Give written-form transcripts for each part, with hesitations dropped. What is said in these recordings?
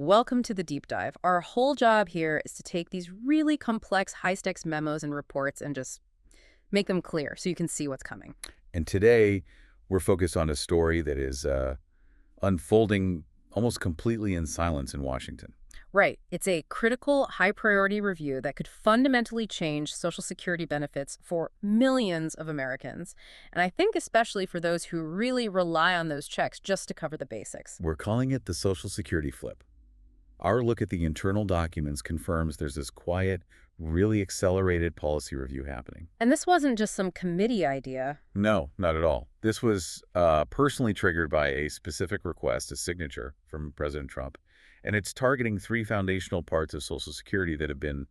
Welcome to the deep dive. Our whole job here is to take these really complex, high-stakes memos and reports and just make them clear so you can see what's coming. And today, we're focused on a story that is unfolding almost completely in silence in Washington. Right. It's a critical, high-priority review that could fundamentally change Social Security benefits for millions of Americans. And I think especially for those who really rely on those checks just to cover the basics. We're calling it the Social Security flip. Our look at the internal documents confirms there's this quiet, really accelerated policy review happening. And this wasn't just some committee idea. No, not at all. This was personally triggered by a specific request, a signature from President Trump, and it's targeting three foundational parts of Social Security that have been,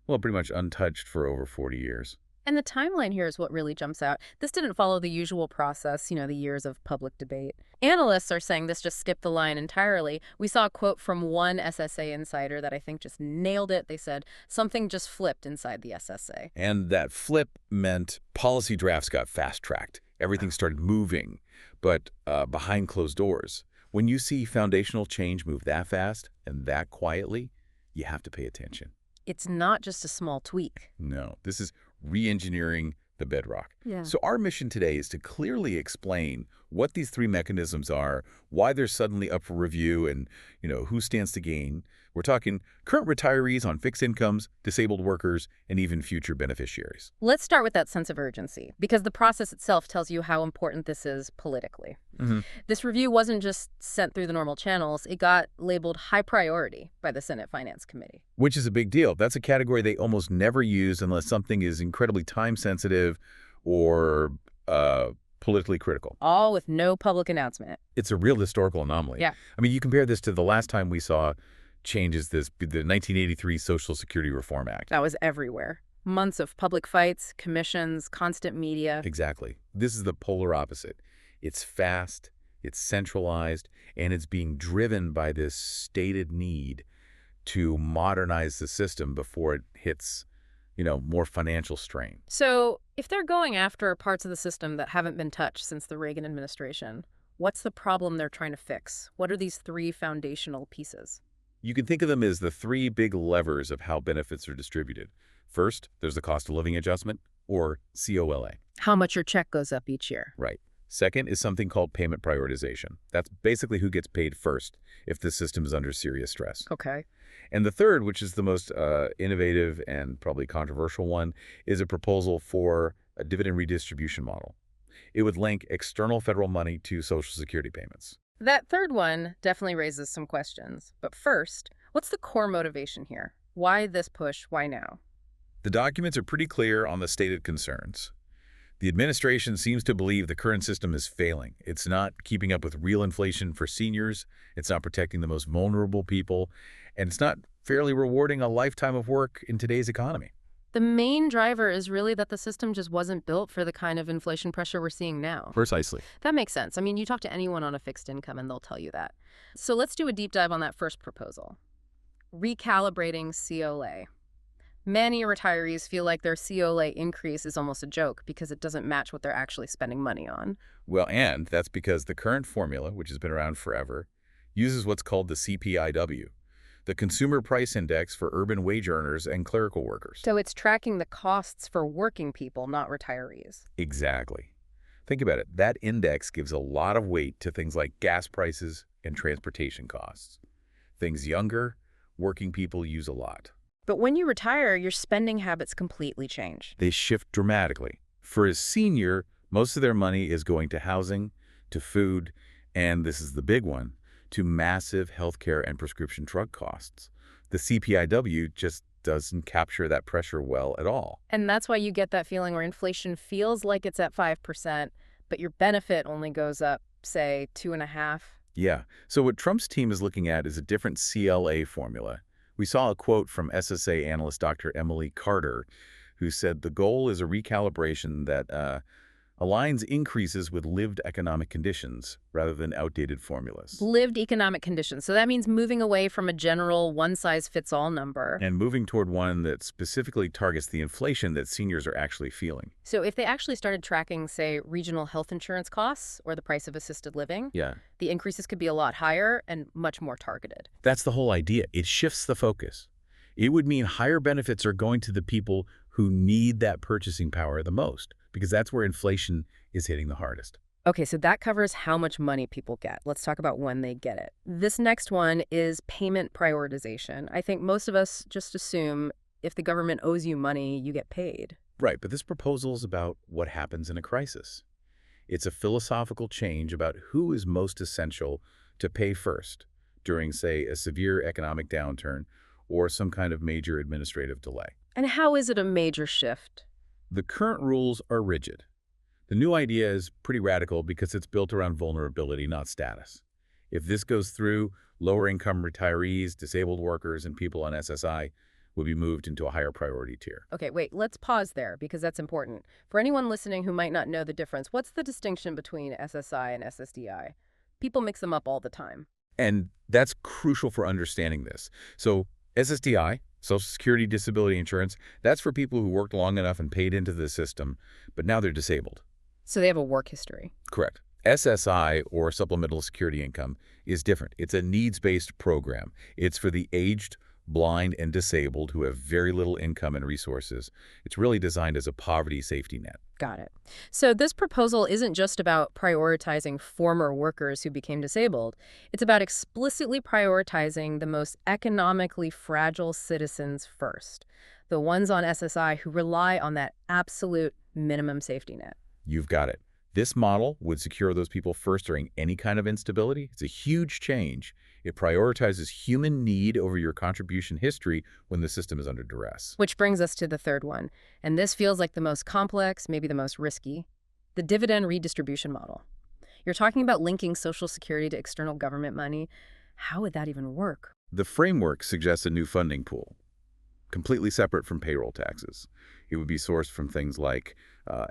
well, pretty much untouched for over 40 years. And the timeline here is what really jumps out. This didn't follow the usual process, the years of public debate. Analysts are saying this just skipped the line entirely. We saw a quote from one SSA insider that I think just nailed it. They said, something just flipped inside the SSA. And that flip meant policy drafts got fast-tracked. Everything started moving, but behind closed doors. When you see foundational change move that fast and that quietly, you have to pay attention. It's not just a small tweak. No, this is re-engineering the bedrock. Yeah. So our mission today is to clearly explain what these three mechanisms are, why they're suddenly up for review, and who stands to gain. We're talking current retirees on fixed incomes, disabled workers, and even future beneficiaries. Let's start with that sense of urgency, because the process itself tells you how important this is politically. This review wasn't just sent through the normal channels. It got labeled high priority by the Senate Finance Committee. Which is a big deal. That's a category they almost never use unless something is incredibly time-sensitive or politically critical. All with no public announcement. It's a real historical anomaly. Yeah. I mean, you compare this to the last time we saw changes, the 1983 Social Security Reform Act. That was everywhere. Months of public fights, commissions, constant media. Exactly. This is the polar opposite. It's fast, it's centralized, and it's being driven by this stated need to modernize the system before it hits, more financial strain. So if they're going after parts of the system that haven't been touched since the Reagan administration, what's the problem they're trying to fix? What are these three foundational pieces? You can think of them as the three big levers of how benefits are distributed. First, there's the cost of living adjustment, or COLA. How much your check goes up each year. Right. Second is something called payment prioritization. That's basically who gets paid first if the system is under serious stress. Okay. And the third, which is the most innovative and probably controversial one, is a proposal for a dividend redistribution model. It would link external federal money to Social Security payments. That third one definitely raises some questions. But first, what's the core motivation here? Why this push? Why now? The documents are pretty clear on the stated concerns. The administration seems to believe the current system is failing. It's not keeping up with real inflation for seniors, it's not protecting the most vulnerable people, and it's not fairly rewarding a lifetime of work in today's economy. The main driver is really that the system just wasn't built for the kind of inflation pressure we're seeing now. Precisely. That makes sense. I mean, you talk to anyone on a fixed income and they'll tell you that. So let's do a deep dive on that first proposal. Recalibrating COLA. Many retirees feel like their COLA increase is almost a joke because it doesn't match what they're actually spending money on. Well, and that's because the current formula, which has been around forever, uses what's called the CPIW, the Consumer Price Index for urban wage earners and clerical workers. So it's tracking the costs for working people, not retirees. Exactly. Think about it. That index gives a lot of weight to things like gas prices and transportation costs. Things younger, working people use a lot. But when you retire, your spending habits completely change. They shift dramatically. For a senior, most of their money is going to housing, to food, and this is the big one, to massive healthcare and prescription drug costs. The CPIW just doesn't capture that pressure well at all. And that's why you get that feeling where inflation feels like it's at 5%, but your benefit only goes up, say, 2.5%. Yeah. So what Trump's team is looking at is a different CLA formula. We saw a quote from SSA analyst Dr. Emily Carter, who said the goal is a recalibration that aligns increases with lived economic conditions rather than outdated formulas, Lived economic conditions. So that means moving away from a general one-size-fits-all number. and moving toward one that specifically targets the inflation that seniors are actually feeling. So if they actually started tracking, say, regional health insurance costs or the price of assisted living, Yeah, the increases could be a lot higher and much more targeted. that's the whole idea. It shifts the focus. It would mean higher benefits are going to the people who need that purchasing power the most, because that's where inflation is hitting the hardest. Okay, so that covers how much money people get. Let's talk about when they get it. This next one is payment prioritization. I think most of us just assume if the government owes you money, you get paid. Right, but this proposal is about what happens in a crisis. It's a philosophical change about who is most essential to pay first during, say, a severe economic downturn or some kind of major administrative delay. And how is it a major shift? The current rules are rigid. The new idea is pretty radical because it's built around vulnerability, not status. If this goes through, lower-income retirees, disabled workers, and people on SSI will be moved into a higher priority tier. Okay, wait, let's pause there because that's important. For anyone listening who might not know the difference, what's the distinction between SSI and SSDI? People mix them up all the time. And that's crucial for understanding this. So SSDI, Social Security Disability Insurance, that's for people who worked long enough and paid into the system, but now they're disabled. So they have a work history. Correct. SSI, or Supplemental Security Income, is different. It's a needs-based program. It's for the aged, blind, and disabled who have very little income and resources. It's really designed as a poverty safety net. Got it. So this proposal isn't just about prioritizing former workers who became disabled. It's about explicitly prioritizing the most economically fragile citizens first, the ones on SSI who rely on that absolute minimum safety net. You've got it. This model would secure those people first during any kind of instability. It's a huge change. It prioritizes human need over your contribution history when the system is under duress. Which brings us to the third one, and this feels like the most complex, maybe the most risky, the dividend redistribution model. You're talking about linking Social Security to external government money. How would that even work? The framework suggests a new funding pool, completely separate from payroll taxes. It would be sourced from things like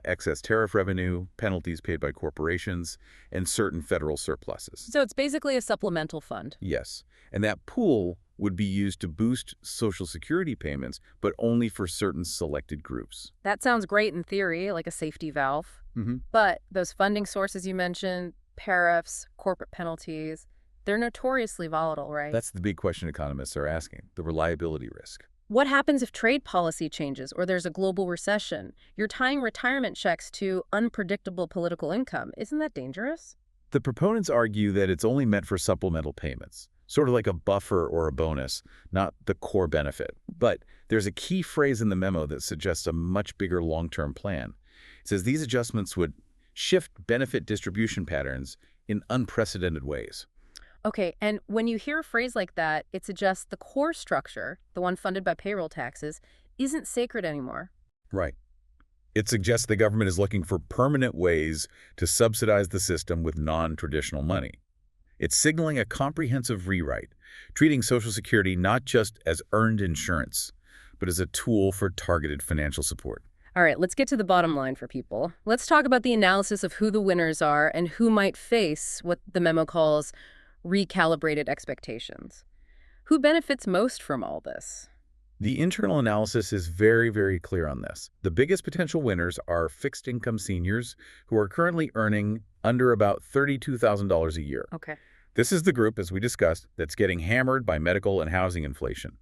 excess tariff revenue, penalties paid by corporations, and certain federal surpluses. So it's basically a supplemental fund. Yes, and that pool would be used to boost Social Security payments, but only for certain selected groups. That sounds great in theory, like a safety valve. But those funding sources you mentioned, tariffs, corporate penalties, they're notoriously volatile, right? That's the big question economists are asking, the reliability risk. What happens if trade policy changes or there's a global recession? You're tying retirement checks to unpredictable political income. Isn't that dangerous? The proponents argue that it's only meant for supplemental payments, sort of like a buffer or a bonus, not the core benefit. But there's a key phrase in the memo that suggests a much bigger long-term plan. It says these adjustments would shift benefit distribution patterns in unprecedented ways. Okay, and when you hear a phrase like that, it suggests the core structure, the one funded by payroll taxes, isn't sacred anymore. Right. It suggests the government is looking for permanent ways to subsidize the system with non-traditional money. It's signaling a comprehensive rewrite, treating Social Security not just as earned insurance, but as a tool for targeted financial support. All right, let's get to the bottom line for people. Let's talk about the analysis of who the winners are and who might face what the memo calls recalibrated expectations. Who benefits most from all this? The internal analysis is very, very clear on this. The biggest potential winners are fixed-income seniors who are currently earning under about $32,000 a year. Okay. This is the group, as we discussed, that's getting hammered by medical and housing inflation.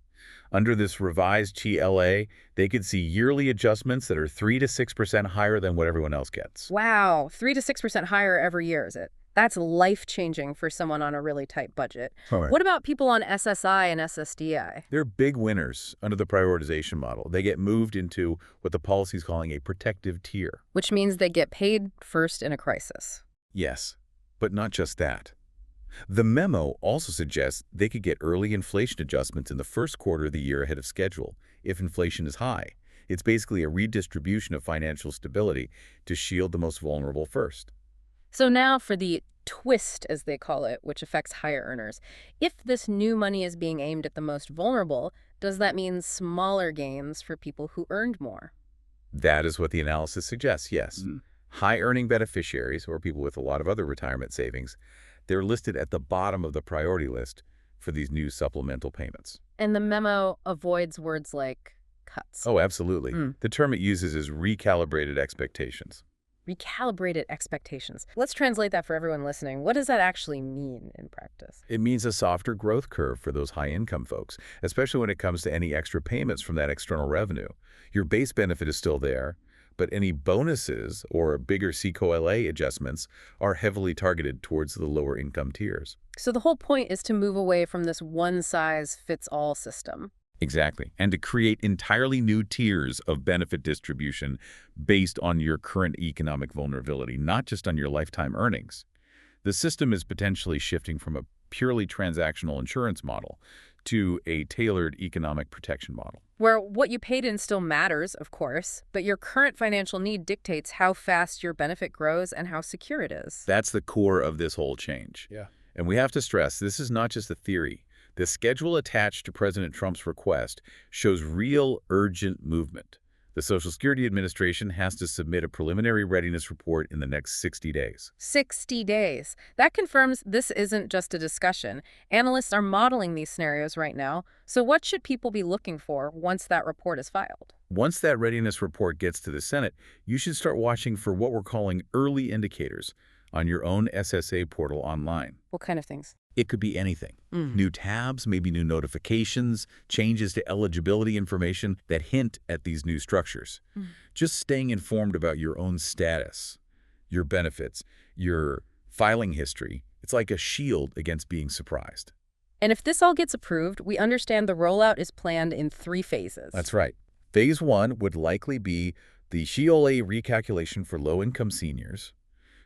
Under this revised GLA, they could see yearly adjustments that are 3 to 6% higher than what everyone else gets. Wow, 3 to 6% higher every year, is it? That's life-changing for someone on a really tight budget. Right. What about people on SSI and SSDI? They're big winners under the prioritization model. They get moved into what the policy is calling a protective tier. Which means they get paid first in a crisis. Yes, but not just that. The memo also suggests they could get early inflation adjustments in the first quarter of the year ahead of schedule if inflation is high. It's basically a redistribution of financial stability to shield the most vulnerable first. So now for the twist, as they call it, which affects higher earners. If this new money is being aimed at the most vulnerable, does that mean smaller gains for people who earned more? That is what the analysis suggests, yes. High-earning beneficiaries, or people with a lot of other retirement savings, they're listed at the bottom of the priority list for these new supplemental payments. And the memo avoids words like cuts. Oh, absolutely. Mm. The term it uses is recalibrated expectations. Recalibrated expectations. Let's translate that for everyone listening. What does that actually mean in practice? It means a softer growth curve for those high-income folks, especially when it comes to any extra payments from that external revenue. Your base benefit is still there, but any bonuses or bigger COLA adjustments are heavily targeted towards the lower income tiers. So the whole point is to move away from this one-size-fits-all system. Exactly. And to create entirely new tiers of benefit distribution based on your current economic vulnerability, not just on your lifetime earnings. The system is potentially shifting from a purely transactional insurance model to a tailored economic protection model. Where what you paid in still matters, of course, but your current financial need dictates how fast your benefit grows and how secure it is. That's the core of this whole change. Yeah. And we have to stress, this is not just a theory. The schedule attached to President Trump's request shows real urgent movement. The Social Security Administration has to submit a preliminary readiness report in the next 60 days. 60 days. That confirms this isn't just a discussion. Analysts are modeling these scenarios right now. So what should people be looking for once that report is filed? Once that readiness report gets to the Senate, you should start watching for what we're calling early indicators on your own SSA portal online. What kind of things? It could be anything. New tabs, maybe new notifications, changes to eligibility information that hint at these new structures. Just staying informed about your own status, your benefits, your filing history, it's like a shield against being surprised. And if this all gets approved, we understand the rollout is planned in 3 phases. That's right. Phase 1 would likely be the COLA recalculation for low-income seniors.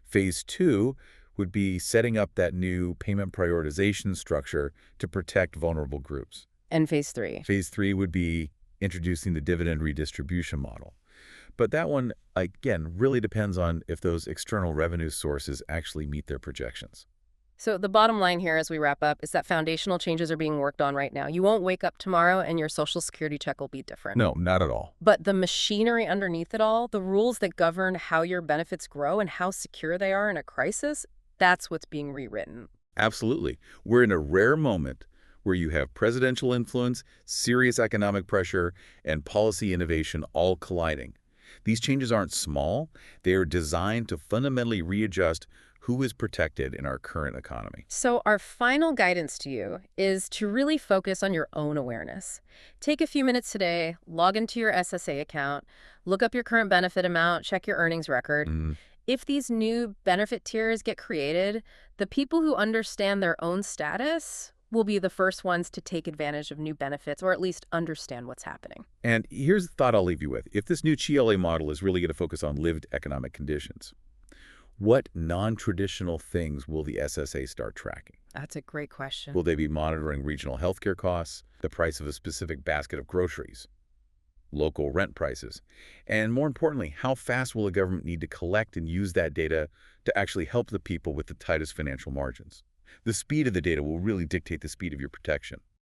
Phase 2 would be setting up that new payment prioritization structure to protect vulnerable groups. And phase 3. Phase 3 would be introducing the dividend redistribution model. But that one, again, really depends on if those external revenue sources actually meet their projections. So the bottom line here as we wrap up is that foundational changes are being worked on right now. You won't wake up tomorrow and your Social Security check will be different. No, not at all. But the machinery underneath it all, the rules that govern how your benefits grow and how secure they are in a crisis, that's what's being rewritten. Absolutely. We're in a rare moment where you have presidential influence, serious economic pressure, and policy innovation all colliding. These changes aren't small. They are designed to fundamentally readjust who is protected in our current economy. So our final guidance to you is to really focus on your own awareness. Take a few minutes today, log into your SSA account, look up your current benefit amount, check your earnings record. If these new benefit tiers get created, the people who understand their own status will be the first ones to take advantage of new benefits or at least understand what's happening. And here's the thought I'll leave you with. If this new CLA model is really going to focus on lived economic conditions, what non-traditional things will the SSA start tracking? That's a great question. Will they be monitoring regional healthcare costs, the price of a specific basket of groceries, local rent prices, and more importantly, how fast will the government need to collect and use that data to actually help the people with the tightest financial margins? The speed of the data will really dictate the speed of your protection.